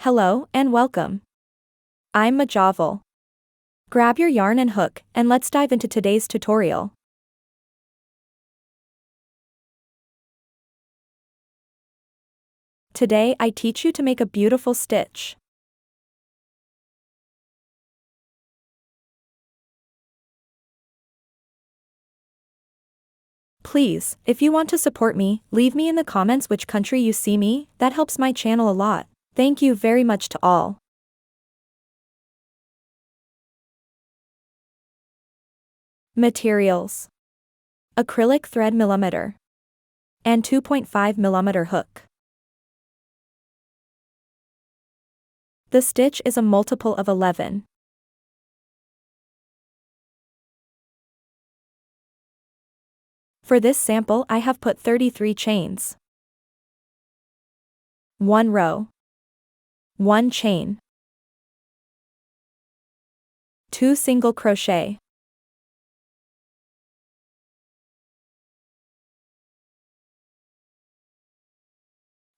Hello and welcome. I'm Majavel. Grab your yarn and hook, and let's dive into today's tutorial. Today I teach you to make a beautiful stitch. Please, if you want to support me, leave me in the comments which country you see me, that helps my channel a lot. Thank you very much to all. Materials: acrylic thread millimeter and 2.5 millimeter hook. The stitch is a multiple of 11. For this sample I have put 33 chains. 1 row. 1 chain. 2 single crochet.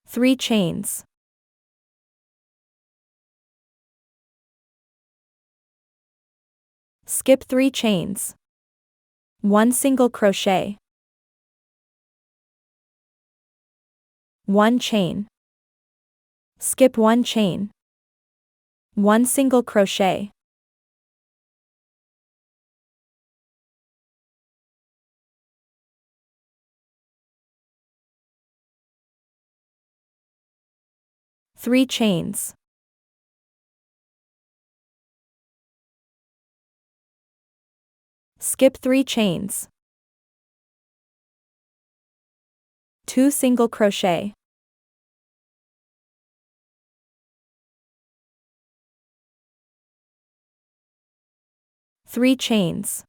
3 chains. Skip 3 chains. 1 single crochet. 1 chain. Skip 1 chain. 1 single crochet. Three chains. Skip 3 chains. 2 single crochet. 3 chains.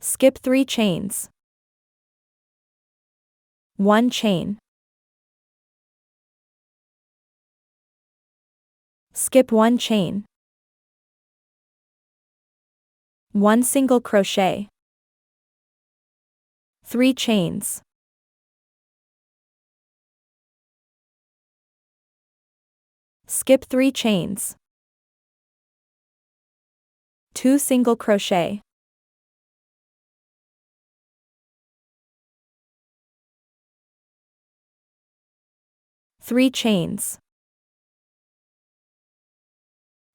Skip 3 chains. 1 chain. Skip 1 chain. 1 single crochet. 3 chains. Skip 3 chains. 2 single crochet. 3 chains.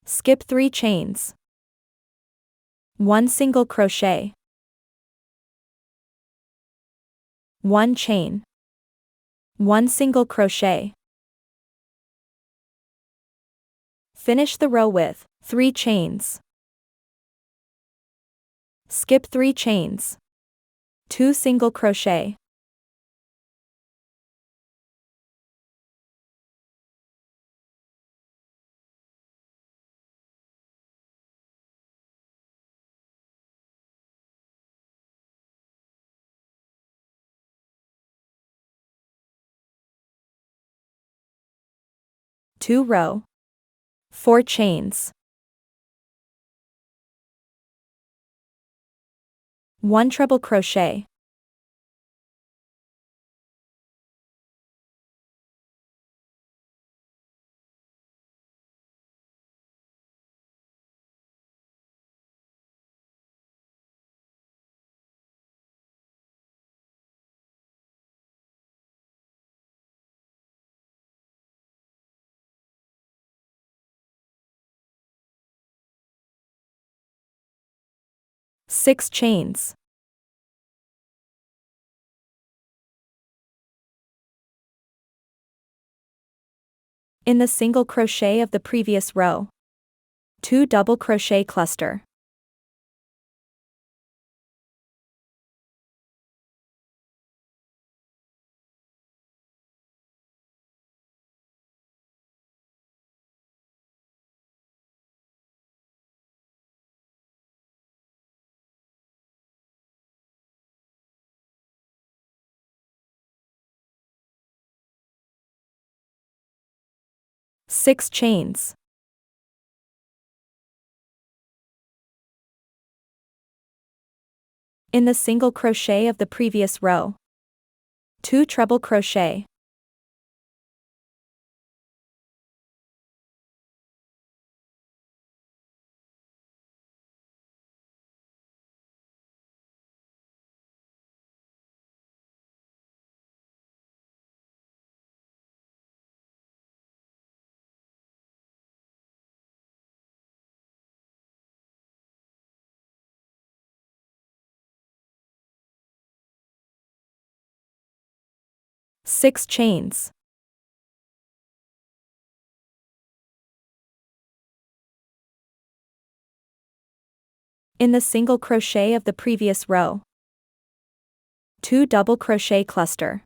Skip 3 chains. 1 single crochet. 1 chain. 1 single crochet. Finish the row with 3 chains. Skip 3 chains. 2 single crochet. Two row. 4 chains. 1 treble crochet. Six chains. In the single crochet of the previous row. 2 double crochet cluster. Six chains. In the single crochet of the previous row. 2 treble crochet, 6 chains. In the single crochet of the previous row, 2 double crochet cluster,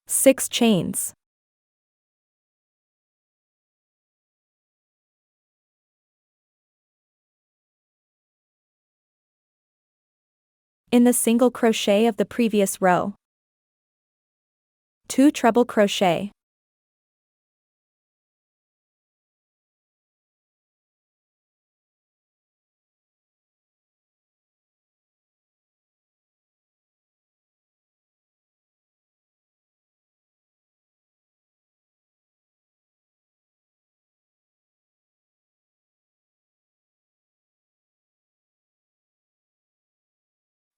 6 chains. In the single crochet of the previous row, 2 treble crochet,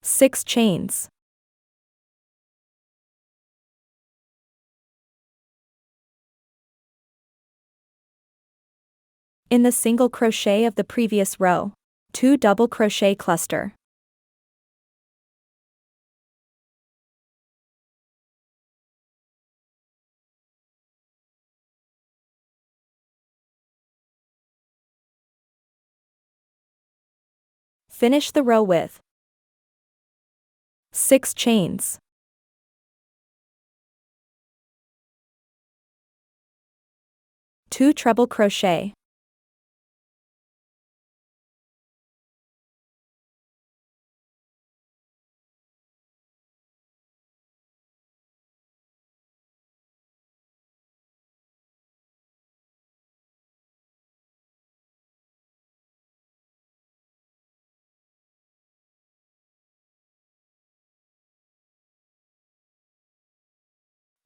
6 chains. In the single crochet of the previous row, 2 double crochet cluster, 'Finish the row with 6 chains. 2 treble crochet,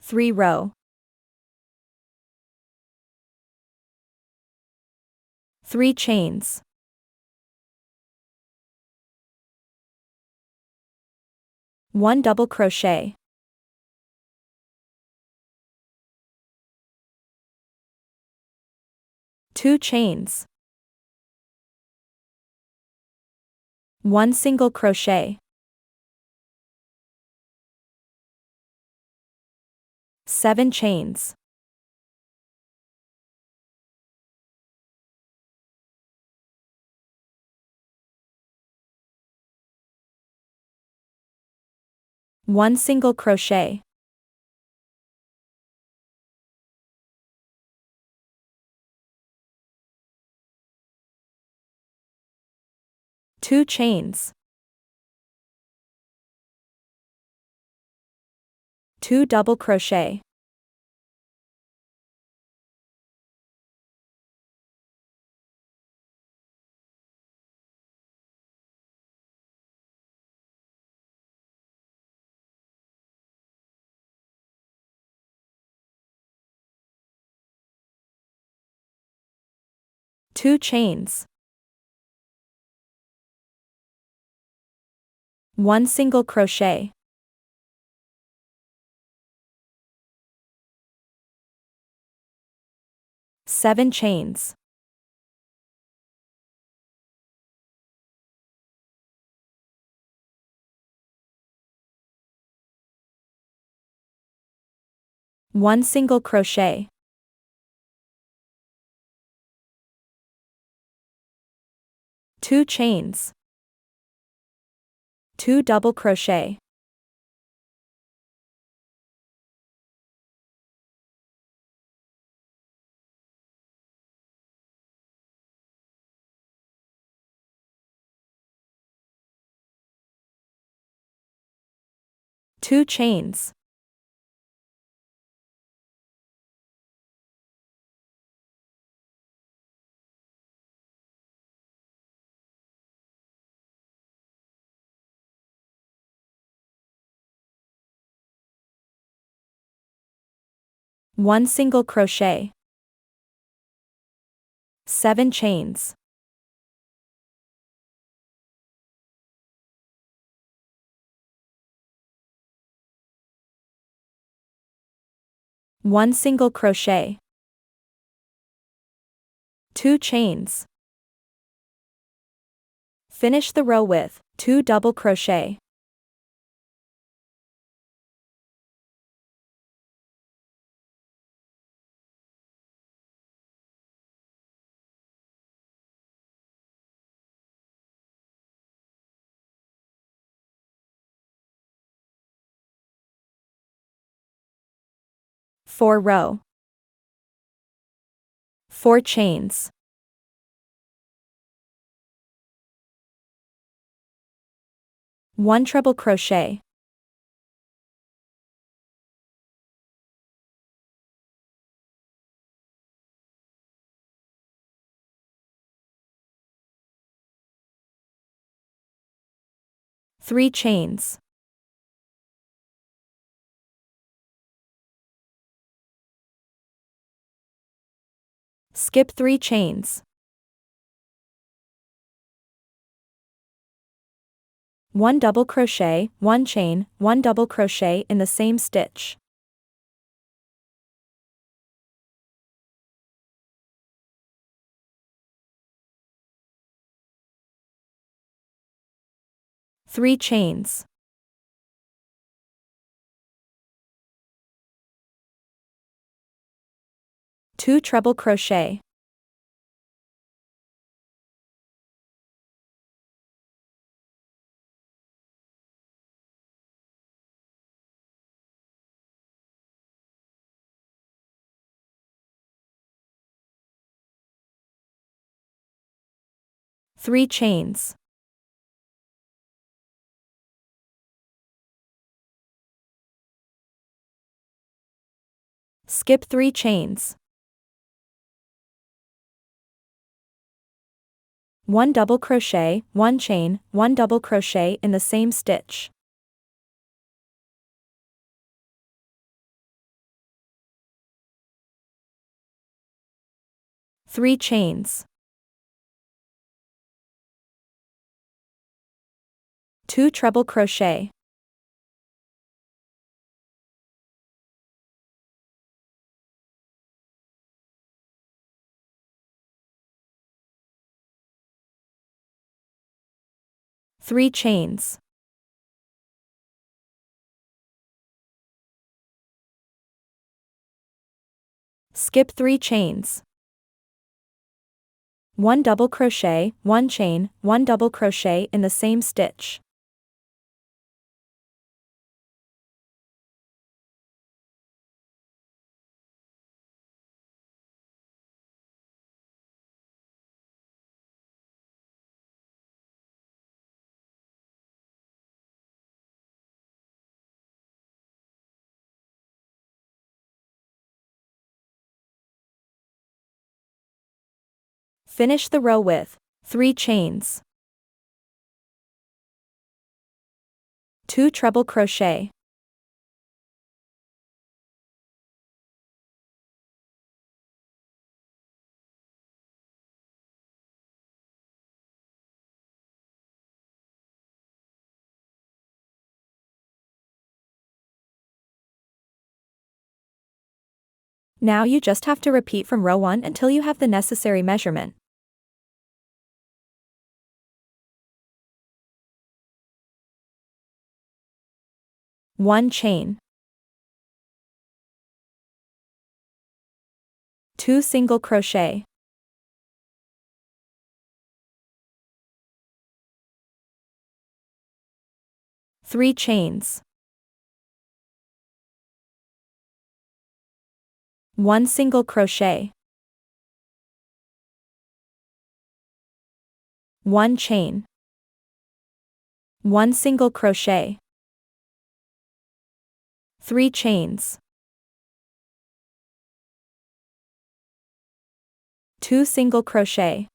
3 row, 3 chains, 1 double crochet, 2 chains, 1 single crochet, 7 chains, 1 single crochet, 2 chains, 2 double crochet, two chains, 1 single crochet, 7 chains, one single crochet, 2 chains, 2 double crochet, 2 chains. One single crochet. 7 chains. One single crochet. 2 chains. Finish the row with 2 double crochet. Four row. 4 chains. One treble crochet. Three chains. Skip 3 chains. One double crochet, 1 chain, 1 double crochet in the same stitch. Three chains. Two treble crochet. Three chains. Skip 3 chains. One double crochet, 1 chain, 1 double crochet in the same stitch. Three chains. Two treble crochet. Three chains. Skip 3 chains. One double crochet, 1 chain, 1 double crochet in the same stitch. Finish the row with 3 chains. 2 treble crochet. Now you just have to repeat from row 1 until you have the necessary measurement. One chain. 2 single crochet. Three chains. One single crochet. One chain. One single crochet. 3 chains, 2 single crochet,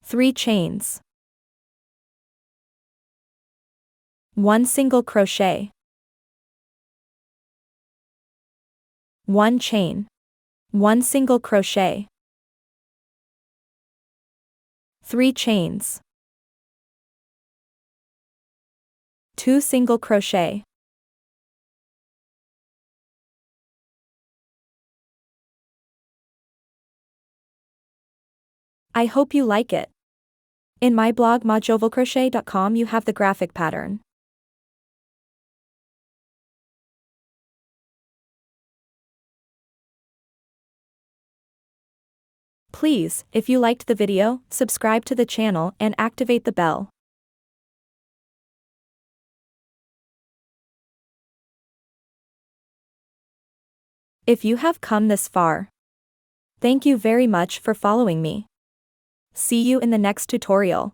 3 chains, 1 single crochet, 1 chain, 1 single crochet, 3 chains, 2 single crochet. I hope you like it. In my blog majovalcrochet.com you have the graphic pattern. Please, if you liked the video, subscribe to the channel and activate the bell. If you have come this far, thank you very much for following me. See you in the next tutorial.